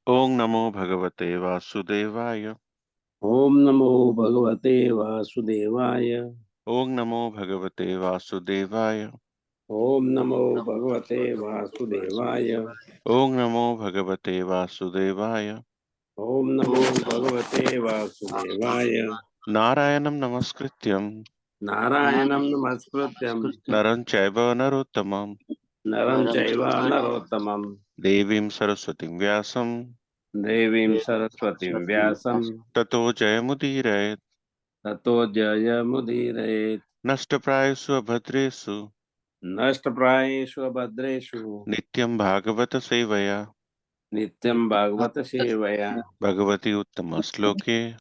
Om Namo Bhagavate Vasudevaya. Om Namo Bhagavate Vasudevaya. Om Namo Bhagavate Vasudevaya. Om Namo Bhagavate Vasudevaya. Om Namo Bhagavate Vasudevaya. Om Namo Bhagavate Vasudevaya. Narayanam Namaskrityam. Narayanam Namaskrityam. Naram Chaiva Narottamam. Naram Chaiva Narottamam. Devim Saraswatim Vyasam. Devim Saraswatim Vyasam. Tato Jayamudirayat. Tato Jayamudire. Nashtaprayasu Abhadresu. Nashtaprayeshu Abhadreshu. Nityam Bhagavata Sevaya. Nityam Bhagavata Sevaya. Bhagavati Uttama Sloke.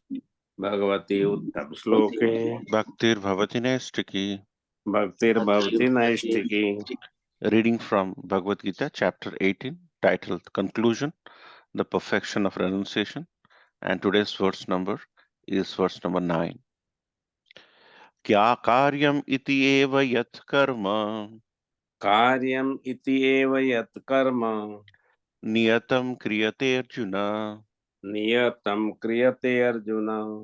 Bhagavati Uttam Sloke. Bhaktir Bhavati Naistiki. Bhaktir Bhavati Naistiki. Reading from Bhagavad Gita, chapter 18, titled Conclusion, the Perfection of Renunciation. And today's verse number is verse number 9. Kya karyam iti eva yat karma Karyam iti eva yat karma niyatam kriyate arjuna niyatam kriyate arjuna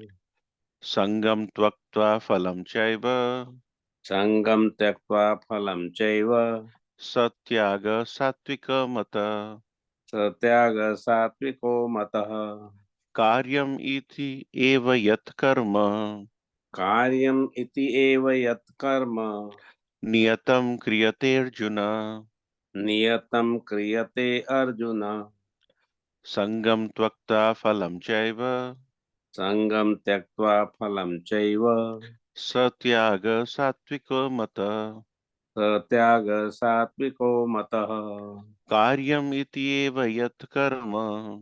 sangam tvaktva phalam chaiva sangam tyaktva phalam chaiva satyaga sattvika mata. satyaga satviko matah. Karyam iti eva yat karma Karyam iti eva yat karma niyatam kriyate arjuna niyatam kriyate arjuna sangam tvakta phalam chaiva sangam tyaktva phalam chaiva satyaga sattvika mata. satyaga satviko matah. Karyam iti eva yat karma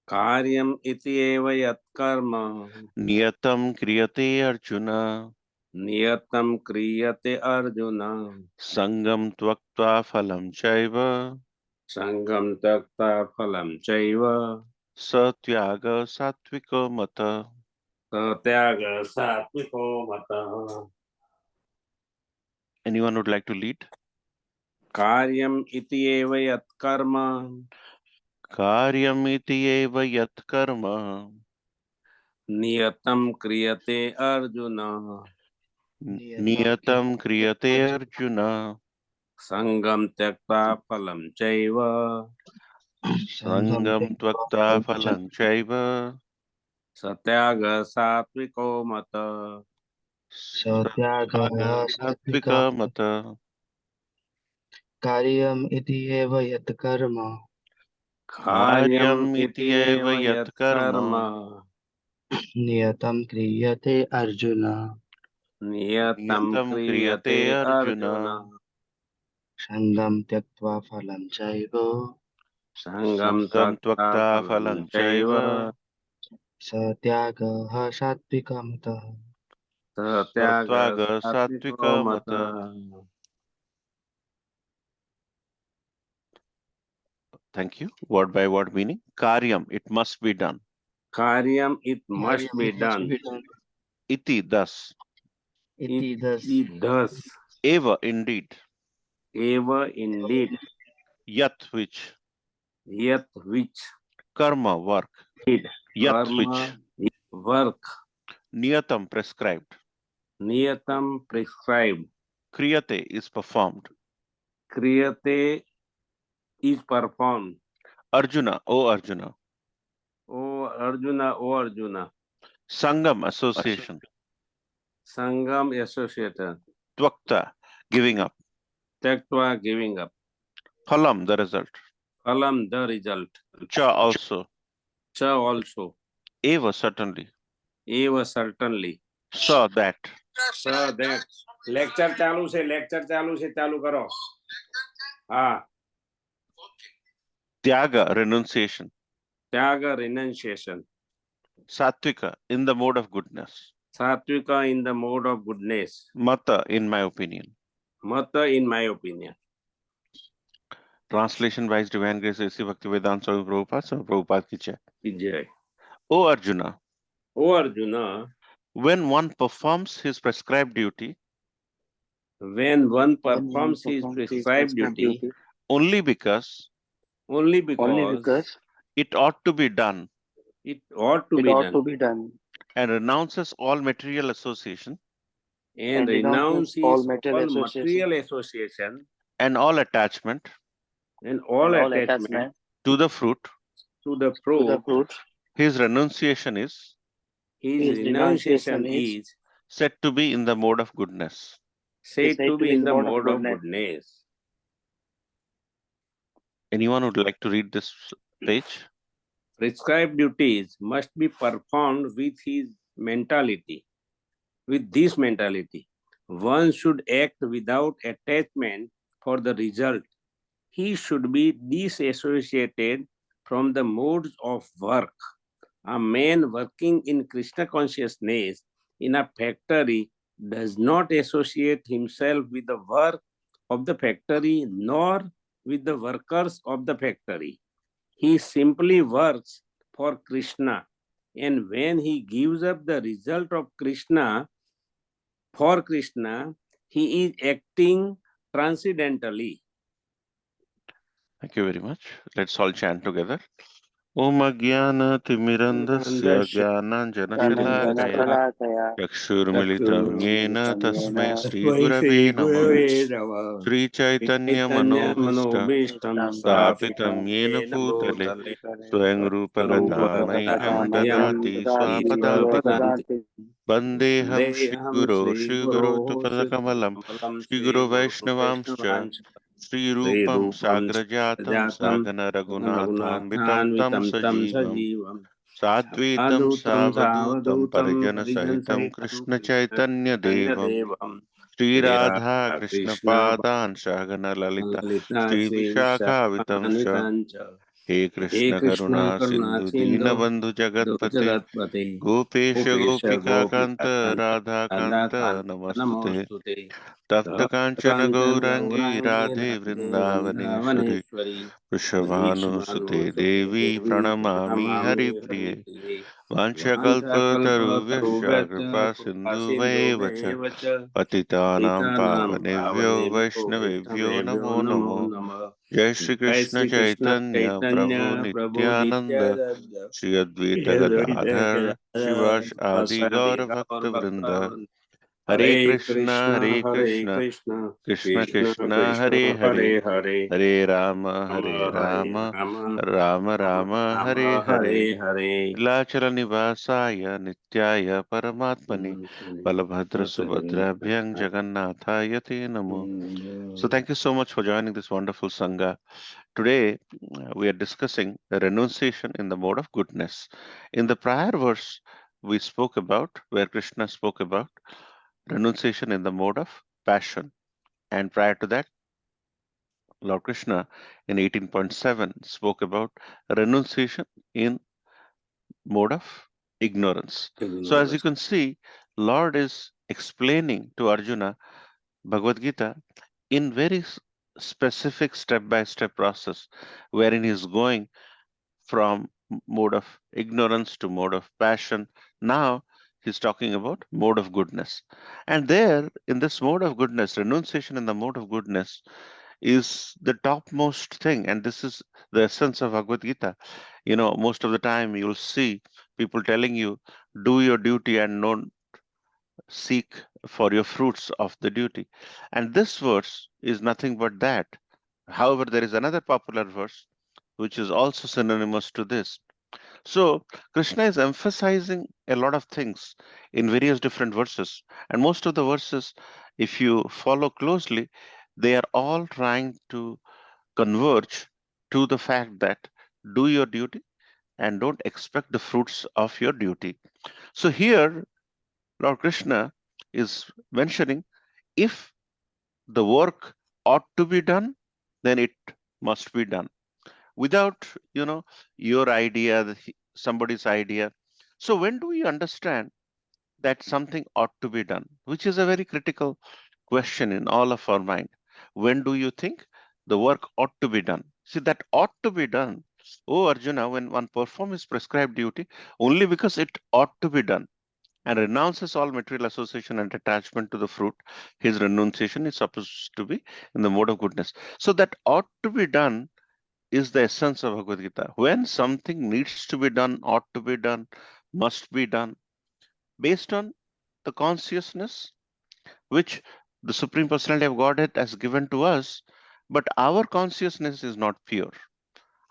Karyam iti eva yat karma niyatam kriyate arjuna niyatam kriyate arjuna sangam tvaktva phalam chaiva sangam takta phalam chaiva satyaga sattvika mata. satyaga satviko matah. Anyone would like to lead? Karyam iti eva yat karma Karyam iti eva yat karma niyatam kriyate arjuna niyatam kriyate arjuna sangam takta phalam chaiva sangam tvaktva phalam chaiva satyaga satviko matah. satyaga sattvika mata. कार्यम इति एव यत् कर्म Karyam Karyam iti iti eva eva yat yat karma karma नियतं क्रियते Arjun niyatam niyatam kriyate kriyate arjuna arjuna सङ्गं त्यक्त्वा फलं चैव sangam sangam takta tvakta phalam phalam chaiva chaiva स त्यागः सात्विकमतः satyaga satvaga satviko sattvika mata. mata. Thank you. Word by word meaning. Karyam, it must be done. Karyam it must कार्यम be it must done. be done Iti, thus. इति thus It does. Eva, indeed. Eva indeed. Yat, which. Yat which. Karma, work. Did. Yat, which. Karma work. Niyatam, prescribed. Niyatam prescribed. Kriyate is performed. Kriyate is performed. Arjuna, O Arjuna. O Arjuna, O Arjuna. Sangam, association. Sangam associated. Tvakta, giving up. Tyaktva giving up. Phalam, the result. Phalam the result. Cha, also. Cha also. Eva, certainly. Eva certainly. Sa, that. Sa that. Lecture चालू से चालू करो. हाँ. Tyaga, renunciation. Tyaga renunciation. Sattvika, in the mode of goodness. Satvika in the mode of goodness. Mata, in my opinion. Mata in my opinion. Translation by His Divine Grace A.C. Bhaktivedanta Swami Prabhupada ki jai. Jai. O Arjuna, O Arjuna, when one performs his prescribed duty when one performs his prescribed duty only because only because it ought to be done, it ought to It be ought done, to be done, and renounces all material association and and renounces all renounces material all association material association and all attachment and all and all attachment attachment to the fruit. to the to the fruit. fruit. His renunciation is His His renunciation renunciation is said to be in the mode of goodness. said said to to be be in in the the mode of mode of goodness. goodness. Anyone would like to read this page? Prescribed duties must be performed with his mentality, with this mentality. One should act without attachment for the result. He should be disassociated from the modes of work. A man working in Krishna consciousness in a factory does not associate himself with the work of the factory nor with the workers of the factory. He simply works for Krishna. And when he gives up the result of Krishna for Krishna, he is acting transcendentally. Thank you very much. Let's all chant together. Om Agyana Timirandasya Jnananjana Shalakaya Chakshurmilitam Yena Tasmai Sri Gurave Namah Sri Chaitanya Manobhishtam Stapitam Yena Bhutale Swayam Rupa Gadamaham Dadati Swapadakam Vandeham Shri Guru Shri Guru Tupadakamalam Shri Guru Vaishnavamscha Shri Rupam Sagrajatam Sagana Raghunathan Tam Sajivam Sadvaitam Savadutam Parijana Sahitam Krishna Chaitanya Devam Shri Radha Krishna Padan Shagana Lalita Shri Vishakhavitam Sha He He Krishna Krishna Karuna Karuna Sindhu Sindhu Dinabandhu Jagatpate Jagatpate Gopesha Gopesha Gopika Gopika Kanta Kanta Radha Radha Kanta Kanta Namostute Namostute Tapta Kanchana Kanchan Gaurangi Gaurangi Radhe Radhe Vrindavaneshwari Vrindavaneshwari Vrishabhanu Vrishmanu Sute Sute Devi Devi Pranamami Hari Pranamami Hari Priye Priye Vancha Vanchakalpataru Kalpa Vyasya Kripa Sindhu Sindhu Vaevacha Bevacha Patitanam Patitanam Pavanevyo Pavanebhyo Vaishnavevyo Vaishnavebhyo Namo Namo Namo Namah Jai Shri Jai Krishna Sri Krishna Chaitanya Prabhu Chaitanya Prabhu Nityananda Nityananda Shri Advaita Gadadhar Shivash Adi Vasadi Gaura Gaur Bhakta Vrinda Bhaktavan Hare Krishna Hare Krishna Krishna Krishna Krishna Krishna Hare Krishna Hare Hare Hare Hare Rama Hare Rama Rama Rama Rama Rama Hare Rama Hare Hare Hare Vilachala Nivasaya Nityaya Paramatmani Balabhadra Subhadrabhyang Jagannathaya Te Namo. So thank you so much for joining this wonderful Sangha. Today we are discussing the renunciation in the mode of goodness. In the prior verse we spoke about, where Krishna spoke about renunciation in the mode of passion. And prior to that, Lord Krishna in 18.7 spoke about renunciation in mode of ignorance. So as you can see, Lord is explaining to Arjuna Bhagavad Gita in very specific step-by-step process, wherein he is going from mode of ignorance to mode of passion. Now he's talking about mode of goodness. And there, in this mode of goodness, renunciation in the mode of goodness is the topmost thing. And this is the essence of Bhagavad Gita. You know, most of the time you'll see people telling you, do your duty and don't seek for your fruits of the duty. And this verse is nothing but that. However, there is another popular verse which is also synonymous to this. So, Krishna is emphasizing a lot of things in various different verses. And most of the verses, if you follow closely, they are all trying to converge to the fact that do your duty and don't expect the fruits of your duty. So, here, Lord Krishna is mentioning if the work ought to be done, then it must be done without, your idea, somebody's idea. So when do we understand that something ought to be done, which is a very critical question in all of our mind? When do you think the work ought to be done? See, that ought to be done, oh Arjuna, when one performs prescribed duty only because it ought to be done and renounces all material association and attachment to the fruit, his renunciation is supposed to be in the mode of goodness. So that ought to be done is the essence of Bhagavad Gita. When something needs to be done, ought to be done, must be done, based on the consciousness which the Supreme Personality of Godhead has given to us, but our consciousness is not pure.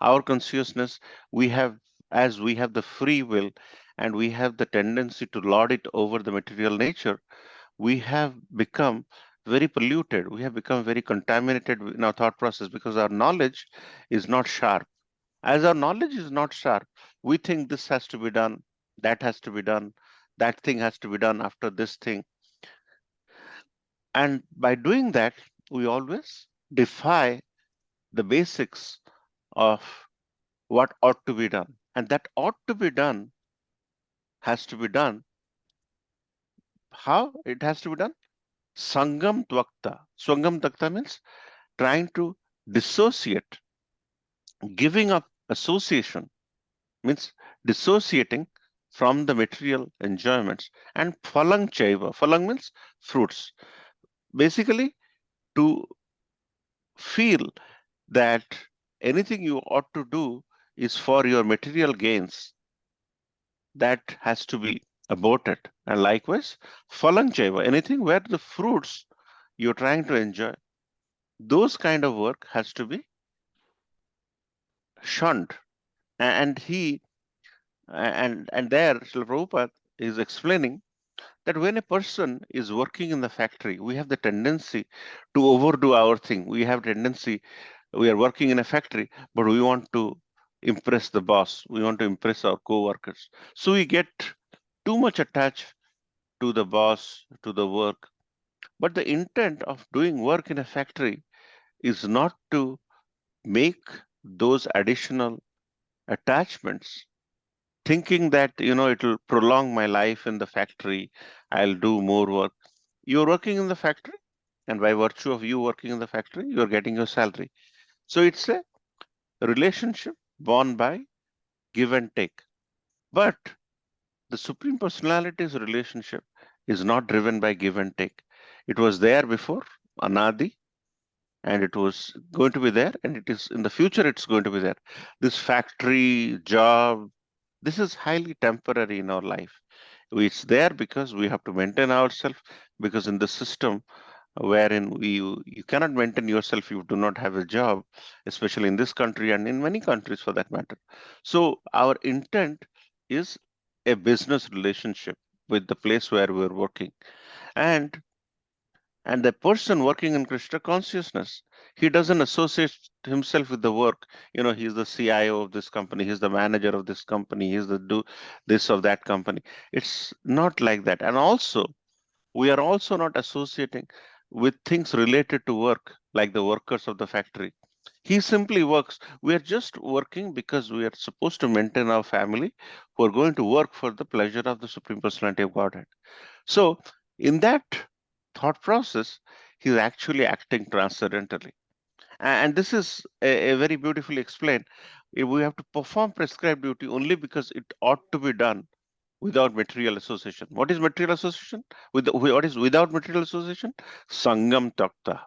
Our consciousness, we have, as we have the free will and we have the tendency to lord it over the material nature, we have become very polluted. We have become very contaminated in our thought process because our knowledge is not sharp. As our knowledge is not sharp, we think this has to be done, that has to be done, that thing has to be done after this thing. And by doing that, we always defy the basics of what ought to be done. And that ought to be done has to be done. How it has to be done? Sangam Tvakta. Sangam Tvakta means trying to dissociate, giving up association, means dissociating from the material enjoyments. And phalang chaiva. Phalang means fruits. Basically, to feel that anything you ought to do is for your material gains, that has to be aborted. And likewise, phalang chaiva, anything where the fruits you're trying to enjoy, those kind of work has to be shunned. And he and there Srila Prabhupada is explaining that when a person is working in the factory, we have the tendency to overdo our thing. We have tendency, we are working in a factory, but we want to impress the boss. We want to impress our co-workers. So we get too much attached to the boss, to the work. But the intent of doing work in a factory is not to make those additional attachments, thinking that, it will prolong my life in the factory, I'll do more work. You're working in the factory, and by virtue of you working in the factory, you're getting your salary. So it's a relationship born by give and take. But the Supreme Personality's relationship is not driven by give and take. It was there before, Anadi, and it was going to be there, and it is in the future, it's going to be there. This factory, job, this is highly temporary in our life. It's there because we have to maintain ourselves, because in the system wherein you cannot maintain yourself if you do not have a job, especially in this country and in many countries for that matter. So our intent is a business relationship with the place where we're working. And the person working in Krishna consciousness, he doesn't associate himself with the work. He's the CIO of this company, he's the manager of this company, he's the do this of that company. It's not like that. And also, we are also not associating with things related to work, like the workers of the factory. He simply works. We are just working because we are supposed to maintain our family, who are going to work for the pleasure of the Supreme Personality of Godhead. So, in that thought process, he's actually acting transcendentally. And this is a very beautifully explained. If we have to perform prescribed duty only because it ought to be done without material association. What is material association? What is without material association? Sangam Takta.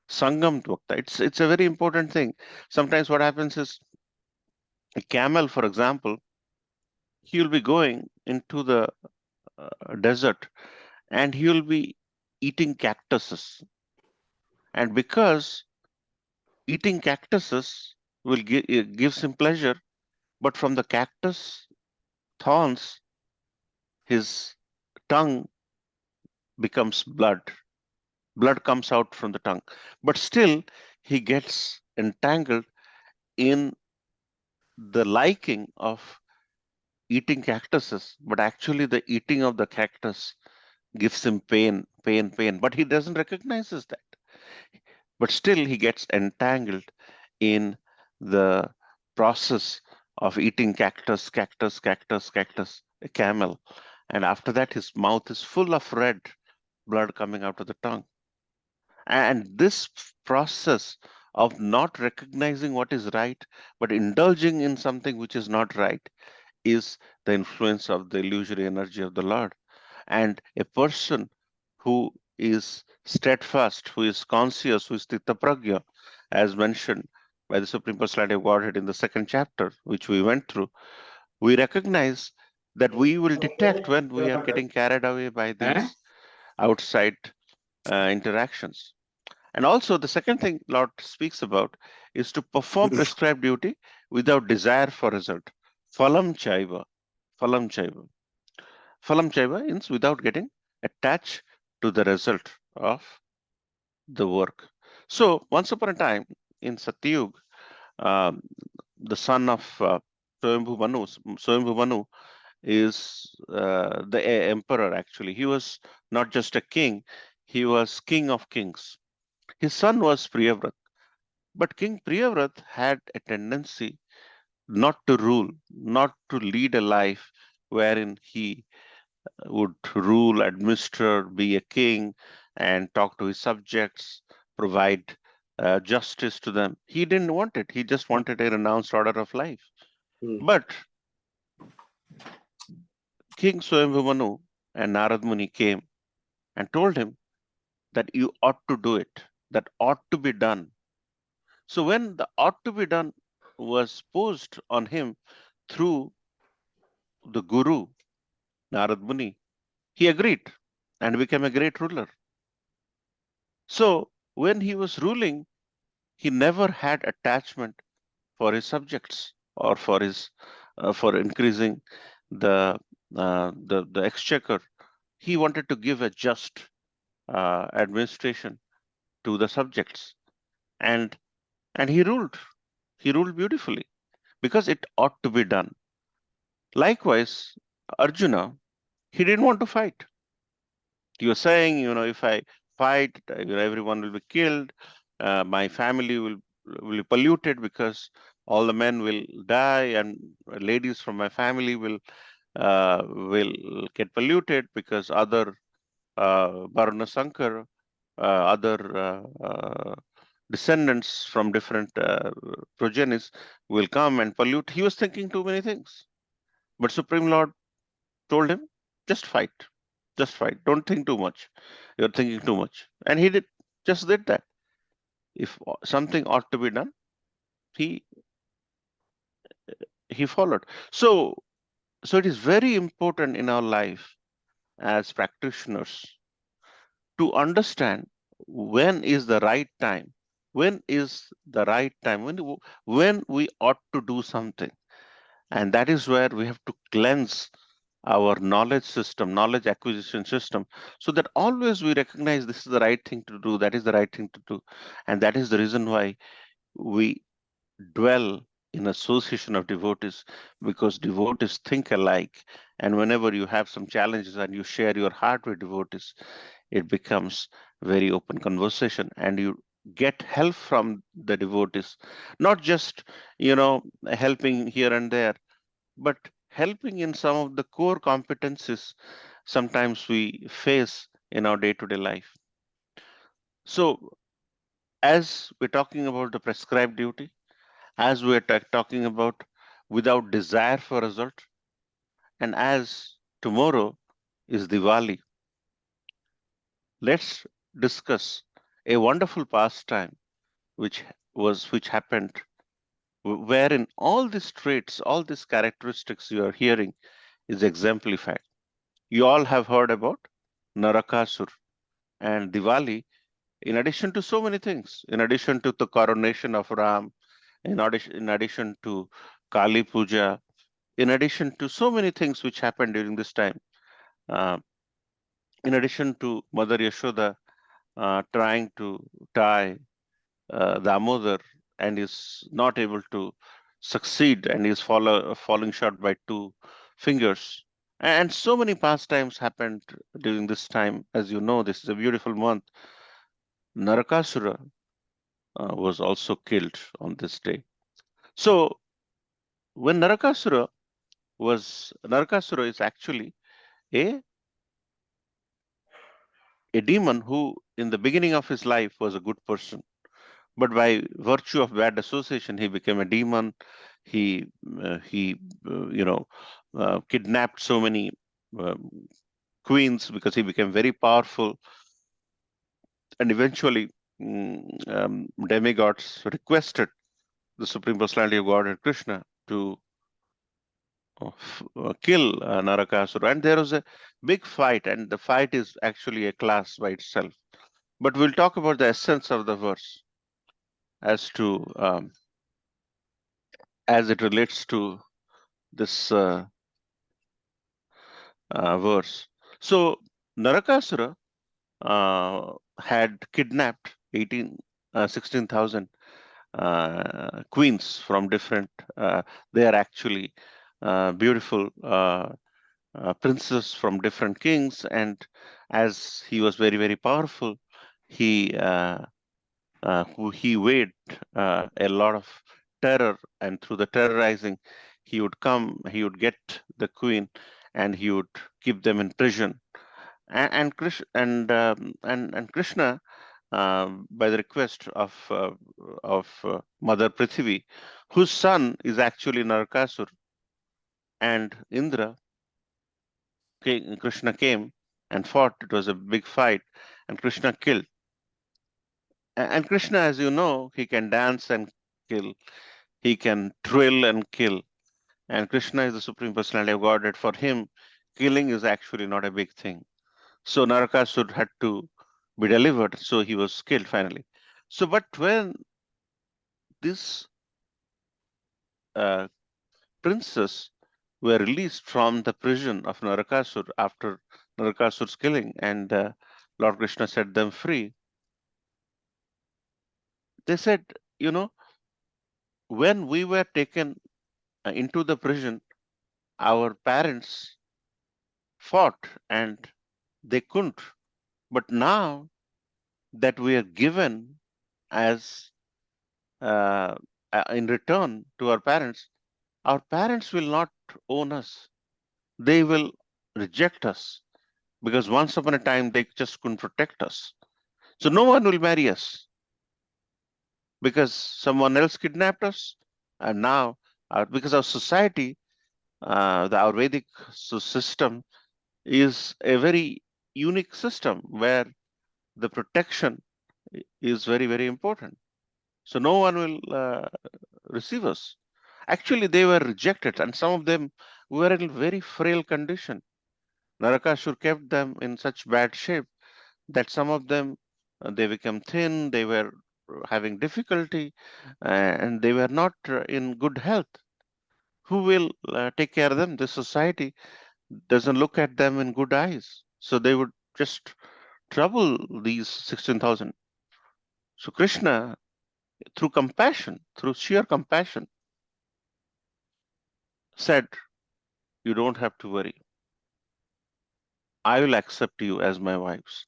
Sangam Takta. It's a very important thing. Sometimes what happens is a camel, for example, he will be going into the desert and he will be eating cactuses. And because eating cactuses will gives him pleasure, but from the cactus thorns, his tongue becomes blood. Blood comes out from the tongue. But still, he gets entangled in the liking of eating cactuses, but actually the eating of the cactus gives him pain, pain, pain. But he doesn't recognize that. But still, he gets entangled in the process of eating cactus, cactus, cactus, cactus, a camel. And after that, his mouth is full of red blood coming out of the tongue. And this process of not recognizing what is right, but indulging in something which is not right, is the influence of the illusory energy of the Lord. And a person who is steadfast, who is conscious, who is Tita Pragya, as mentioned, by the Supreme Personality of Godhead in the second chapter, which we went through, we recognize that we will detect when we are getting carried away by these outside interactions. And also, the second thing Lord speaks about is to perform prescribed duty without desire for result. Phalam chaiva. Phalam chaiva. Phalam chaiva means without getting attached to the result of the work. So, once upon a time in Satyug, um, the son of Swayambhu Manu is the emperor actually. He was not just a king, he was king of kings. His son was Priyavrat. But King Priyavrat had a tendency not to rule, not to lead a life wherein he would rule, administer, be a king, and talk to his subjects, provide justice to them. He didn't want it. He just wanted a renounced order of life. But King Swayambhu Manu and Narad Muni came and told him that you ought to do it, that ought to be done. So when the ought to be done was posed on him through the Guru, Narad Muni, he agreed and became a great ruler. So when he was ruling, he never had attachment for his subjects or for his for increasing the the exchequer. He wanted to give a just administration to the subjects, and he ruled. He ruled beautifully because it ought to be done. Likewise, Arjuna, he didn't want to fight. He was saying, if I fight, everyone will be killed. My family will be polluted because all the men will die, and ladies from my family will get polluted because other Varuna Sankar, other descendants from different progenies will come and pollute. He was thinking too many things. But Supreme Lord told him, just fight. Just fight. Don't think too much. You're thinking too much. And he just did that. If something ought to be done, he followed. So it is very important in our life as practitioners to understand when is the right time. When is the right time? When we ought to do something. And that is where we have to cleanse our knowledge system, knowledge acquisition system, so that always we recognize this is the right thing to do, that is the right thing to do. And that is the reason why we dwell in association of devotees, because devotees think alike. And whenever you have some challenges and you share your heart with devotees, it becomes very open conversation and you get help from the devotees, not just helping here and there, but helping in some of the core competencies sometimes we face in our day-to-day life. So as we're talking about the prescribed duty, as we're talking about without desire for result, and as tomorrow is Diwali, let's discuss a wonderful pastime which happened, wherein all these traits, all these characteristics you are hearing is exemplified. You all have heard about Narakasur and Diwali, in addition to so many things, in addition to the coronation of Ram, in addition to Kali Puja, in addition to so many things which happened during this time, uh, in addition to Mother Yashoda trying to tie Damodar and is not able to succeed and is falling short by 2 fingers. And so many pastimes happened during this time. As you know, this is a beautiful month. Narakasura was also killed on this day. So when Narakasura is actually a demon who in the beginning of his life was a good person, but by virtue of bad association he became a demon. He kidnapped so many um, queens because he became very powerful, and eventually demigods requested the Supreme Personality of Godhead Krishna to kill Narakasura, and there was a big fight, and the fight is actually a class by itself. But we'll talk about the essence of the verse as to as it relates to this verse. So Narakasura had kidnapped 16,000 queens from different. They are actually beautiful princes from different kings, and as he was very very powerful, he he weighed a lot of terror, and through the terrorizing, he would get the queen, and he would keep them in prison. And Krishna, by the request of Mother Prithvi, whose son is actually Narakasur, and Indra, Krishna came and fought. It was a big fight, and Krishna killed. And Krishna, as you know, he can dance and kill. He can thrill and kill. And Krishna is the Supreme Personality of Godhead. For him, killing is actually not a big thing. So Narakasur had to be delivered. So he was killed finally. So, but when this uh, princess were released from the prison of Narakasur after Narakasur's killing, and Lord Krishna set them free, they said, you know, when we were taken into the prison, our parents fought and they couldn't. But now that we are given as in return to our parents will not own us. They will reject us because once upon a time they just couldn't protect us. So no one will marry us because someone else kidnapped us. And now, because our society, our Vedic system is a very unique system where the protection is very, very important. So no one will receive us. Actually, they were rejected, and some of them were in very frail condition. Narakasur kept them in such bad shape that some of them they became thin, they were having difficulty, and they were not in good health. Who will take care of them? The society doesn't look at them in good eyes, so they would just trouble these 16,000. So Krishna, through compassion, through sheer compassion, said, "You don't have to worry. I will accept you as my wives."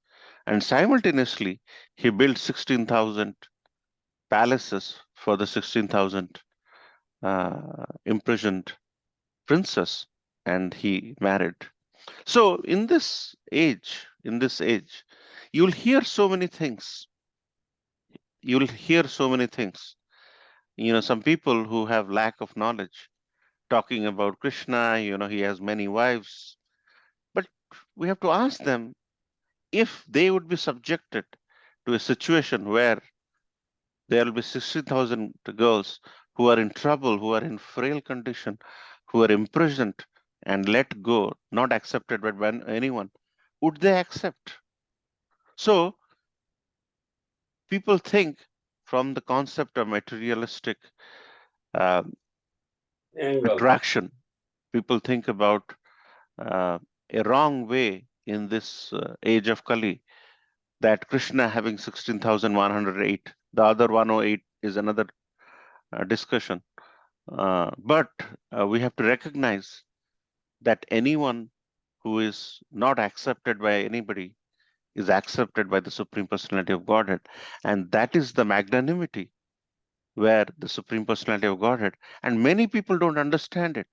And simultaneously, he built 16,000 palaces for the 16,000 imprisoned princess, and he married. So in this age, you'll hear so many things. You'll hear so many things. Some people who have lack of knowledge talking about Krishna, he has many wives. But we have to ask them if they would be subjected to a situation where there will be 60,000 girls who are in trouble, who are in frail condition, who are imprisoned and let go, not accepted by anyone, would they accept? So people think from the concept of materialistic uh, attraction. People think about uh, a wrong way in this age of Kali, that Krishna having 16,108, the other 108 is another discussion. But we have to recognize that anyone who is not accepted by anybody is accepted by the Supreme Personality of Godhead. And that is the magnanimity where the Supreme Personality of Godhead, and many people don't understand it.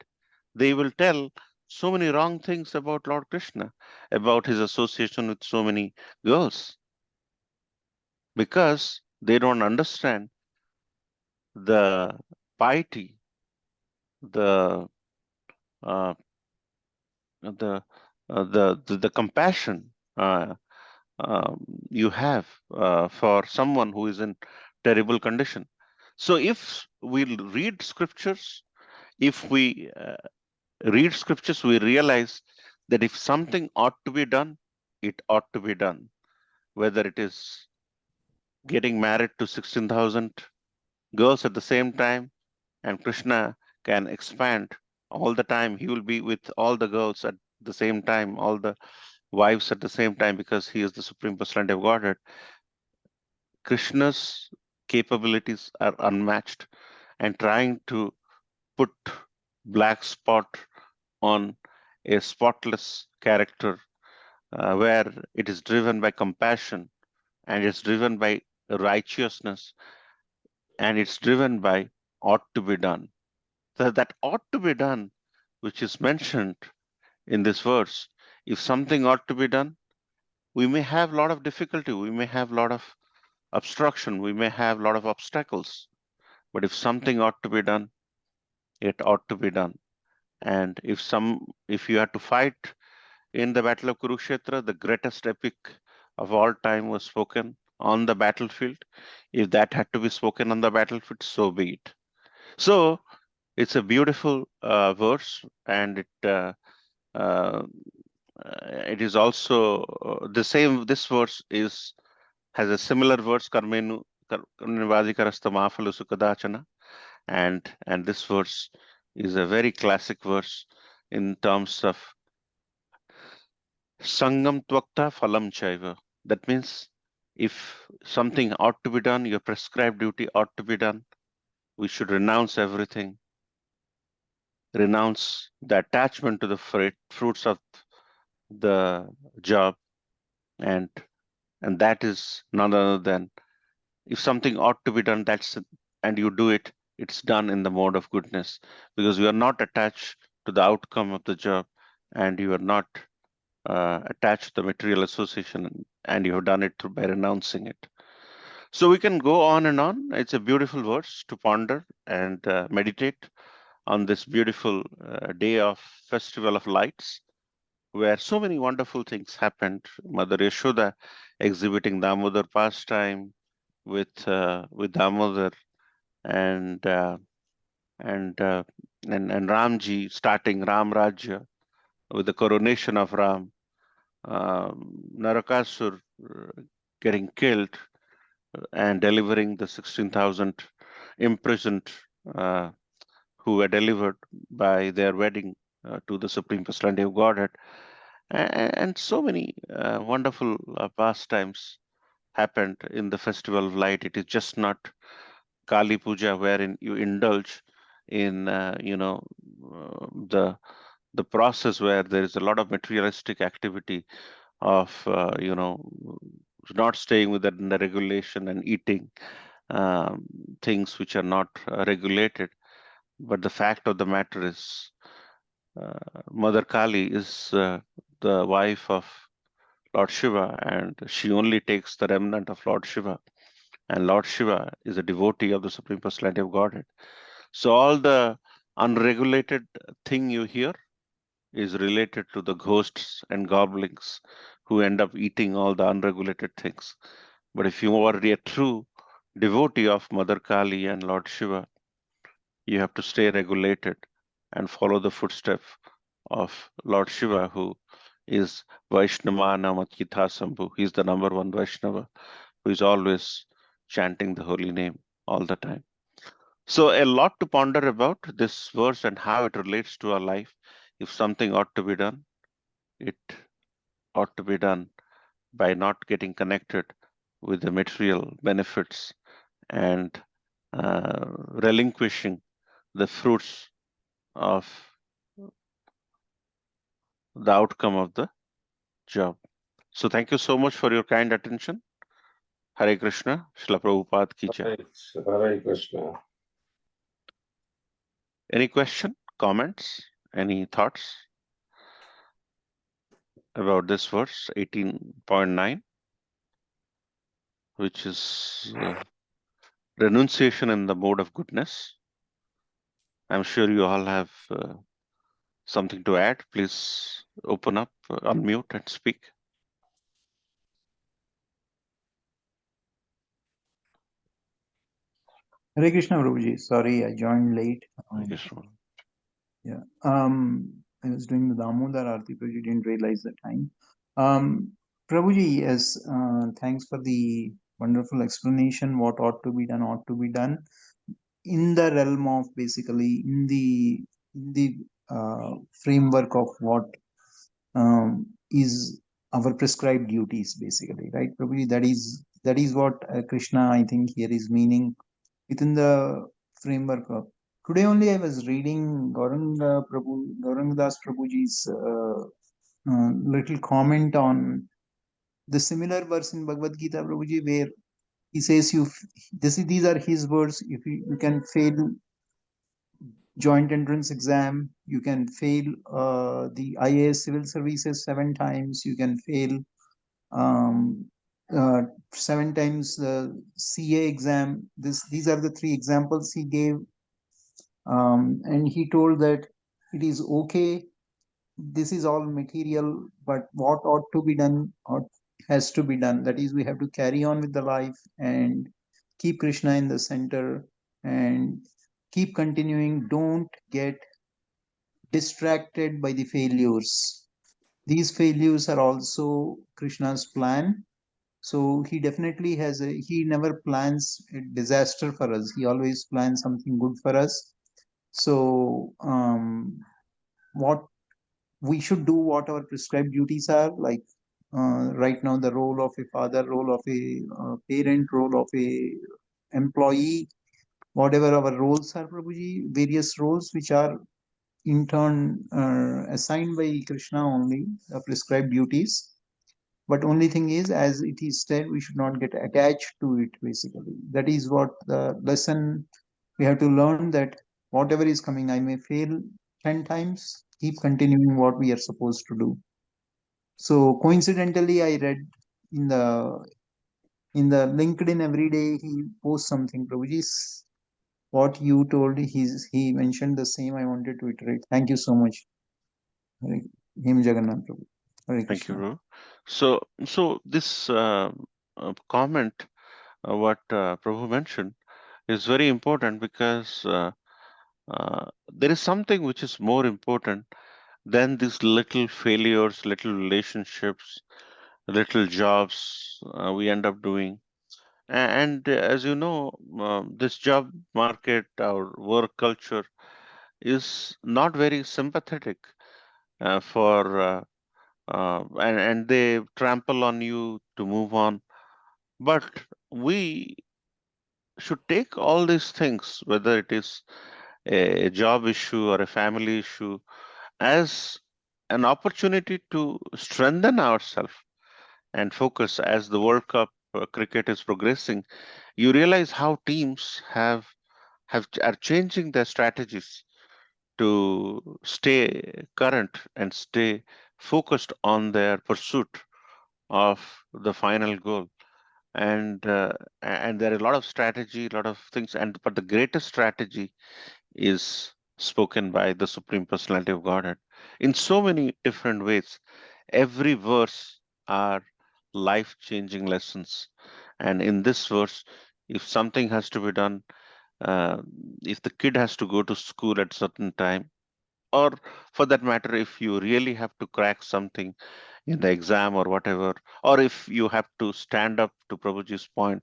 They will tell so many wrong things about Lord Krishna, about his association with so many girls, because they don't understand the piety, the uh, the, the compassion you have for someone who is in terrible condition. So if we read scriptures, if we read scriptures, we realize that if something ought to be done, it ought to be done. Whether it is getting married to 16,000 girls at the same time, and Krishna can expand all the time. He will be with all the girls at the same time, all the wives at the same time, because he is the Supreme Personality of Godhead. Krishna's capabilities are unmatched, and trying to put black spot on a spotless character where it is driven by compassion and it's driven by righteousness and it's driven by ought to be done. So that ought to be done, which is mentioned in this verse, if something ought to be done, we may have a lot of difficulty, we may have a lot of obstruction, we may have a lot of obstacles, but if something ought to be done, it ought to be done. And if you had to fight in the Battle of Kurukshetra, the greatest epic of all time was spoken on the battlefield. If that had to be spoken on the battlefield, so be it. So it's a beautiful verse, and it is also the same. This verse has a similar verse, Karmenu Karmenu Mafalu Sukadachana, and this verse is a very classic verse in terms of Sangam Twakta Phalam Chaiva. That means if something ought to be done, your prescribed duty ought to be done, we should renounce everything, renounce the attachment to the fruits of the job, and that is none other than if something ought to be done, and you do it, it's done in the mode of goodness, because you are not attached to the outcome of the job, and you are not attached to the material association, and you have done it by renouncing it. So we can go on and on. It's a beautiful verse to ponder and meditate on this beautiful day of Festival of Lights, where so many wonderful things happened. Mother Yashoda exhibiting Damodar pastime with Damodar, and and uh, and Ramji starting Ram Rajya with the coronation of Ram, Narakasur getting killed and delivering the 16,000 imprisoned uh, who were delivered by their wedding to the Supreme Personality of Godhead, and so many wonderful pastimes happened in the Festival of Light. It is just not Kali Puja wherein you indulge in the process where there is a lot of materialistic activity of not staying within the regulation and eating things which are not regulated. But the fact of the matter is, Mother Kali is the wife of Lord Shiva, and she only takes the remnant of Lord Shiva. And Lord Shiva is a devotee of the Supreme Personality of Godhead. So all the unregulated thing you hear is related to the ghosts and goblins who end up eating all the unregulated things. But if you are a true devotee of Mother Kali and Lord Shiva, you have to stay regulated and follow the footsteps of Lord Shiva, who is Vaishnava Namakitha Sambhu. He's the number one Vaishnava who is always chanting the holy name all the time. So a lot to ponder about this verse and how it relates to our life. If something ought to be done, it ought to be done by not getting connected with the material benefits and relinquishing the fruits of the outcome of the job. So thank you so much for your kind attention. Hare Krishna, Srila Prabhupada ki jai. Hare Krishna. Any question, comments, any thoughts about this verse 18.9, which is renunciation in the mode of goodness? I'm sure you all have something to add. Please open up, unmute and speak. Hare Krishna, Prabhuji. Sorry, I joined late. Yes, Lord. Yeah. I was doing the Damodar Arti, Prabhuji, didn't realize the time. Prabhuji, yes, thanks for the wonderful explanation. What ought to be done in the realm of basically in the framework of what is our prescribed duties, basically, right, Prabhuji? That is what Krishna, I think, here is meaning within the framework of. Today only I was reading Gaurangadas Prabhuji's little comment on the similar verse in Bhagavad Gita, Prabhuji, where he says, these are his words, if you can fail joint entrance exam, you can fail the IAS civil services 7 times, you can fail um, 7 times the CA exam. These are the 3 examples he gave. And he told that it is okay, this is all material, but what ought to be done has to be done. That is, we have to carry on with the life and keep Krishna in the center and keep continuing. Don't get distracted by the failures. These failures are also Krishna's plan. So he definitely he never plans a disaster for us. He always plans something good for us. So what we should do, what our prescribed duties are, like right now, the role of a father, role of a parent, role of a employee, whatever our roles are, Prabhuji, various roles which are in turn assigned by Krishna only, prescribed duties. But only thing is, as it is said, we should not get attached to it, basically. That is what the lesson we have to learn, that whatever is coming, I may fail 10 times, keep continuing what we are supposed to do. So coincidentally, I read in the LinkedIn every day he posts something. Prabhuji's what you told, he mentioned the same. I wanted to iterate. Thank you so much. Him Jagannath Prabhu. Hare Thank you, Krishna. Ru. So this comment, what Prabhu mentioned, is very important because there is something which is more important than these little failures, little relationships, little jobs we end up doing. And as you know, this job market, our work culture is not very sympathetic and they trample on you to move on. But we should take all these things, whether it is a job issue or a family issue, as an opportunity to strengthen ourselves and focus. As the World Cup cricket is progressing, you realize how teams are changing their strategies to stay current and stay focused on their pursuit of the final goal. And there are a lot of strategy, a lot of things, but the greatest strategy is spoken by the Supreme Personality of Godhead in so many different ways. Every verse are life-changing lessons, and in this verse, if something has to be done, uh, if the kid has to go to school at certain time, or for that matter, if you really have to crack something in the exam or whatever, or if you have to stand up, to Prabhuji's point,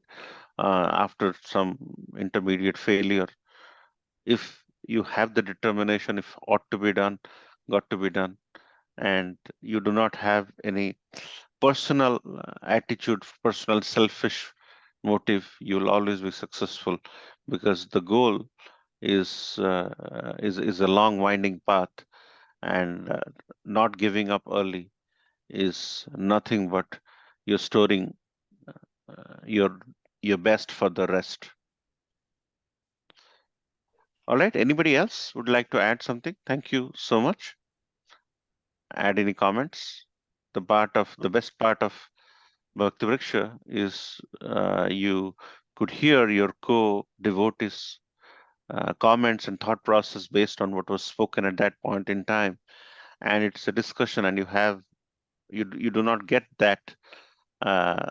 after some intermediate failure, if you have the determination, if ought to be done, got to be done, and you do not have any personal attitude, personal selfish motive, you'll always be successful, because the goal is a long winding path, and not giving up early is nothing but you're storing your best for the rest. All right, anybody else would like to add something? Thank you so much. Add any comments? The best part of Bhakti Vriksha is you could hear your co-devotees comments and thought process based on what was spoken at that point in time, and it's a discussion, and you do not get that uh,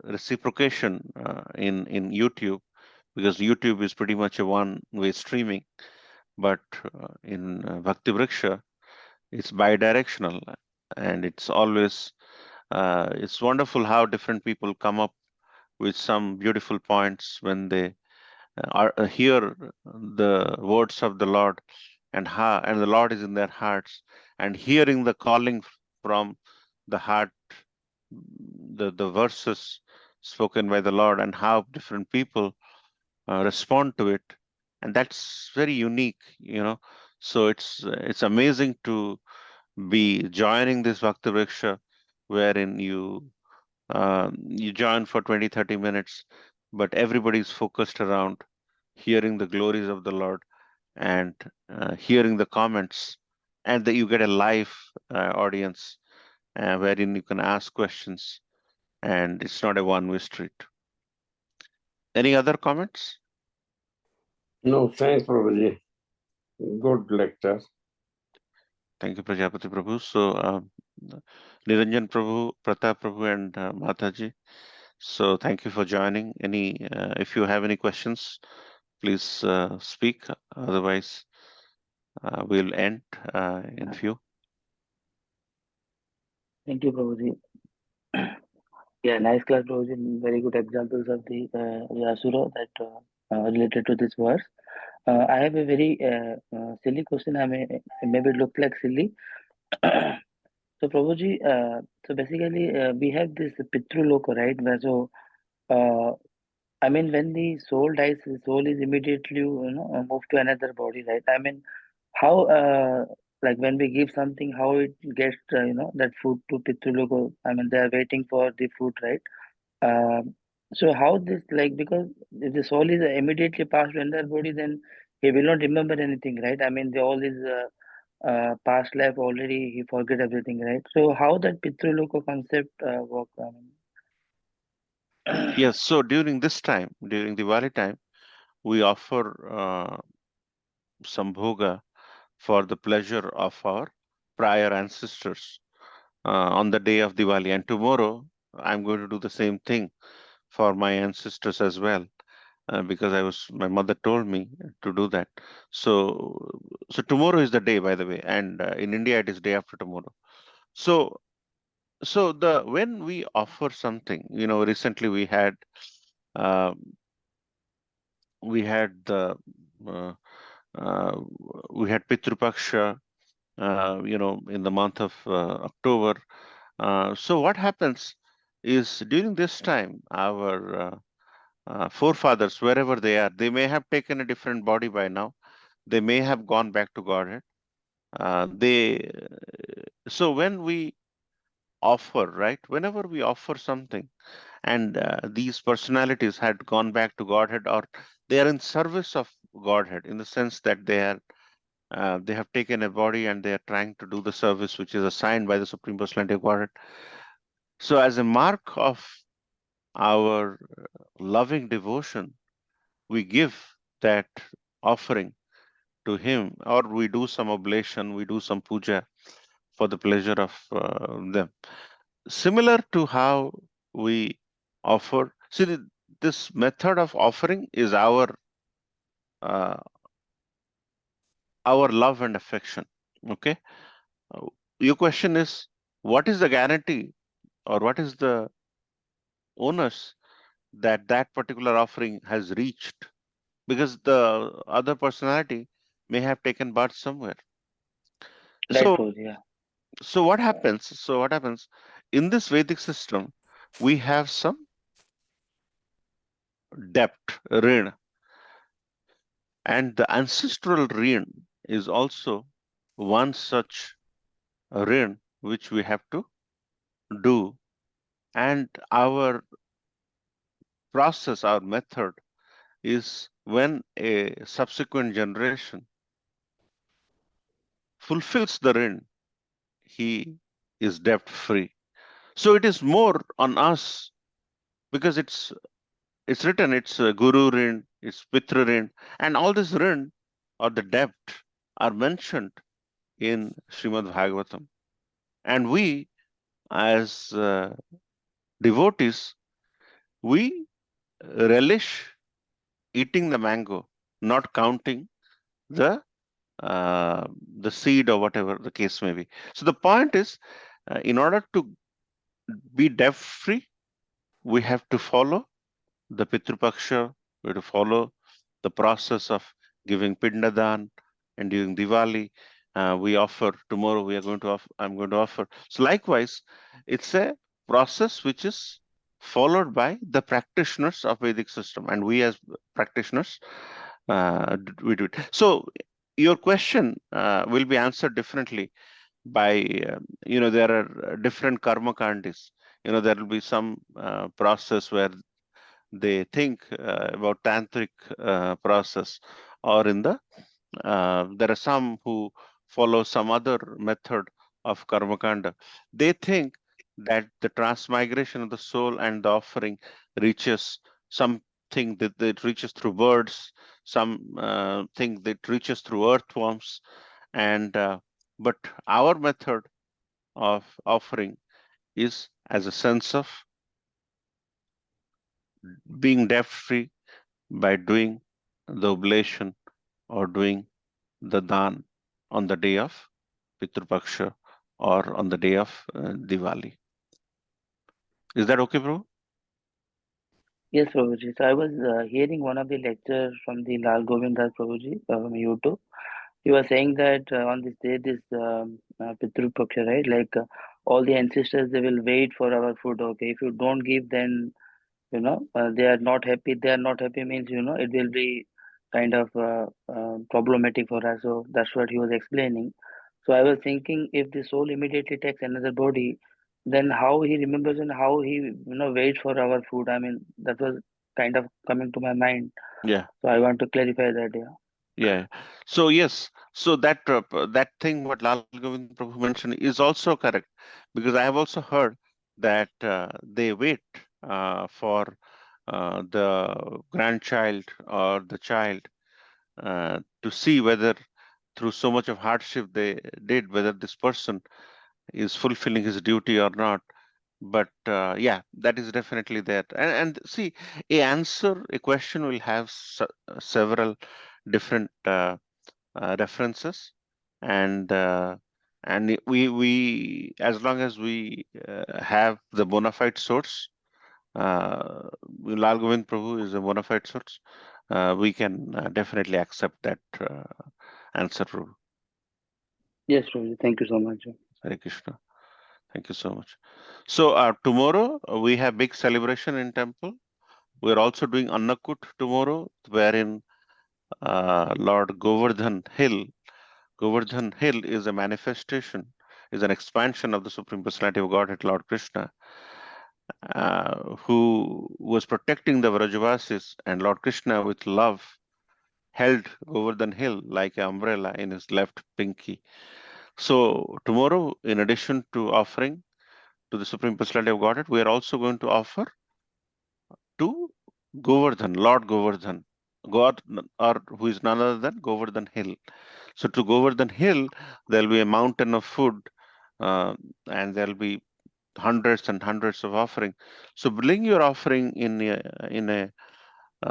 reciprocation in YouTube, because YouTube is pretty much a one-way streaming, but in Bhakti Vriksha, it's bi-directional, and it's always it's wonderful how different people come up with some beautiful points when they hear the words of the Lord, and the Lord is in their hearts, and hearing the calling from the heart, the verses spoken by the Lord, and how different people respond to it, and that's very unique, you know. So it's amazing to be joining this Bhakti Vriksha, wherein you join for 20-30 minutes, but everybody's focused around hearing the glories of the Lord, and hearing the comments, and that you get a live audience wherein you can ask questions, and it's not a one-way street. Any other comments? No, thanks, Prabhuji. Good lecture. Thank you, Prajapati Prabhu. So, Niranjan Prabhu, Pratap Prabhu, and Mataji. So, thank you for joining. If you have any questions, please speak. Otherwise, we'll end in few. Thank you, Prabhuji. Yeah, nice class, Prabhuji. Very good examples of the Asura that related to this verse. I have a very silly question. I may maybe look like silly. So, Prabhuji, so basically, we have this Pitruloka, right? Where I mean, when the soul dies, the soul is immediately, moved to another body, right? I mean, how, like when we give something, how it gets, that food to Pitruloka? I mean, they are waiting for the food, right? So how this, like, because if the soul is immediately passed to another body, then he will not remember anything, right? I mean, the all is past life already, he forget everything, right? So how that Pitruloka concept work? I mean, Yes. So during this time, during Diwali time, we offer some bhoga for the pleasure of our prior ancestors on the day of Diwali. And tomorrow, I'm going to do the same thing for my ancestors as well, because my mother told me to do that. So tomorrow is the day, by the way, and in India it is day after tomorrow. So when we offer something, recently uh, the uh, uh, we had Pitru Paksha, in the month of October. So what happens is during this time, our forefathers, wherever they are, they may have taken a different body by now. They may have gone back to Godhead. So when we offer, right, whenever we offer something, and these personalities had gone back to Godhead, or they are in service of Godhead, in the sense that they have taken a body and they are trying to do the service which is assigned by the Supreme Personality of Godhead. So as a mark of our loving devotion, we give that offering to him, or we do some oblation, we do some puja for the pleasure of them. Similar to how we offer, see, this method of offering is uh, our love and affection. Okay. Uh, Your question is, what is the guarantee, or what is the onus that that particular offering has reached? Because the other personality may have taken birth somewhere. right, So, Prabhuji, yeah. so what happens? In this Vedic system? We have some debt, rin, and the ancestral rin is also one such rin which we have to do. And our process, our method is, when a subsequent generation fulfills the rin, he is debt free. So it is more on us, because it's written, it's Guru rin, it's Pitra rin, and all this rin, or the debt, are mentioned in Srimad Bhagavatam. And we, as devotees, we relish eating the mango, not counting the seed or whatever the case may be. So the point is, in order to be debt free, we have to follow the Pitrupaksha, we have to follow the process of giving Pindadan, and during Diwali, we offer, tomorrow we are going to offer, I'm going to offer. So likewise, it's a process which is followed by the practitioners of Vedic system, and we as practitioners, we do it. So your question will be answered differently by, there are different karma kandis. There will be some process where they think about tantric process, or in the there are some who follow some other method of karmakanda. They think that the transmigration of the soul and the offering reaches something that reaches through birds, some thing that reaches through earthworms, and but our method of offering is as a sense of being debt free by doing the oblation or doing the dan on the day of Pitrupaksha or on the day of Diwali. Is that okay, bro? Yes, Prabhuji. So I was hearing one of the lectures from the Lal Govind Das Prabhuji from YouTube. He was saying that on this day, this Pitru Paksha, right? Like all the ancestors, they will wait for our food. Okay, if you don't give, then they are not happy. They are not happy means it will be kind of problematic for us. So that's what he was explaining. So I was thinking, if the soul immediately takes another body, then how he remembers and how he waits for our food. I mean, that was kind of coming to my mind. Yeah. So I want to clarify that. Yeah. Yeah. So yes. So that thing what Lal Govind Prabhu mentioned is also correct, because I have also heard that they wait for the grandchild or the child to see whether through so much of hardship they did, whether this person is fulfilling his duty or not. But yeah, that is definitely there. And see, a question will have several different references, and we as long as we have the bona fide source, Lal Govind Prabhu is a bona fide source, we can definitely accept that answer, Prabhu. Yes, Prabhuji. Thank you so much. Hare Krishna. Thank you so much. So tomorrow we have big celebration in temple. We are also doing Annakut tomorrow, wherein Lord Govardhan Hill is a manifestation, is an expansion of the Supreme Personality of Godhead, Lord Krishna, who was protecting the Vrajavasis, and Lord Krishna, with love, held Govardhan Hill like an umbrella in his left pinky. So tomorrow, in addition to offering to the Supreme Personality of Godhead, we are also going to offer to Govardhan, Lord Govardhan, God, or who is none other than Govardhan Hill. So to Govardhan Hill, there'll be a mountain of food, and there'll be hundreds and hundreds of offering. So bring your offering in a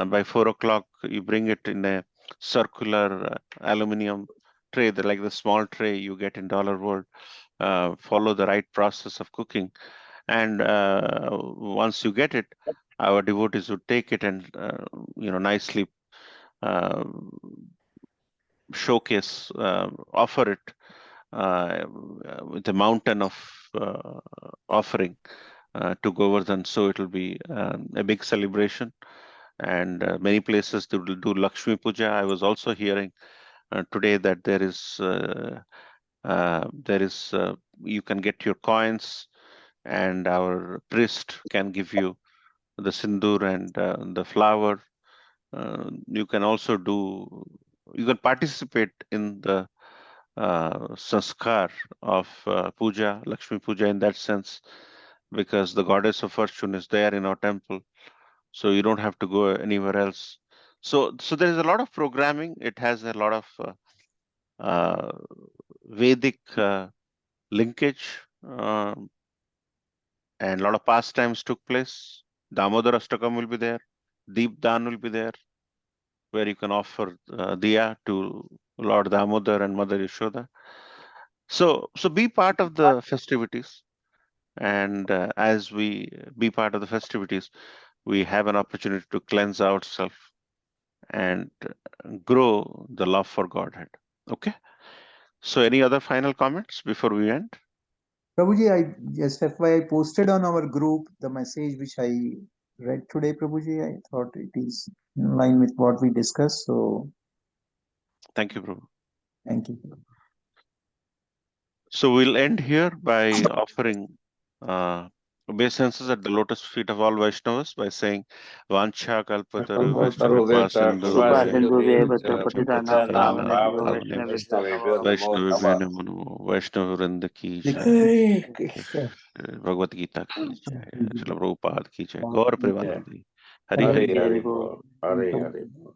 by 4 o'clock. You bring it in a circular aluminum tray, like the small tray you get in Dollar World. Follow the right process of cooking, and once you get it, our devotees would take it and nicely uh, showcase, offer it with a mountain of offering to Govardhan. So it will be a big celebration, and many places they will do Lakshmi Puja. I was also hearing today that there is you can get your coins, and our priest can give you the sindoor and the flower. You can also you can participate in the sanskar of puja, Lakshmi Puja, in that sense, because the goddess of fortune is there in our temple. So you don't have to go anywhere else. So there is a lot of programming. It has a lot of uh, Vedic linkage, and a lot of pastimes took place. Damodar Ashtakam will be there. Deep Dan will be there. where you can offer diya to Lord Damodar and Mother Yashoda. So be part of the festivities, and as we be part of the festivities, we have an opportunity to cleanse ourselves and grow the love for Godhead. Okay. So any other final comments before we end? Prabhuji, I just FYI posted on our group the message which I read today, Prabhuji. I thought it is in line with what we discussed. So Thank you, Prabhu. thank you. So we'll end here by offering obeisances at the lotus feet of all Vaishnavas by saying Vancha kalpatarubhascha kripa Krupa sindhubhya sindhuveva patitana patitana pavanebhyo pavanebhyo Vaishnavibhyo namo Vaishnavibhyo namo namo Vaishnava vrinda ki jai Bhagavad Gita ki jai Srila Prabhupada ki jai Gaur Premanandi Hari Hare Hari Hari Hare Hari Bol. Bol. Hare Hare Bol.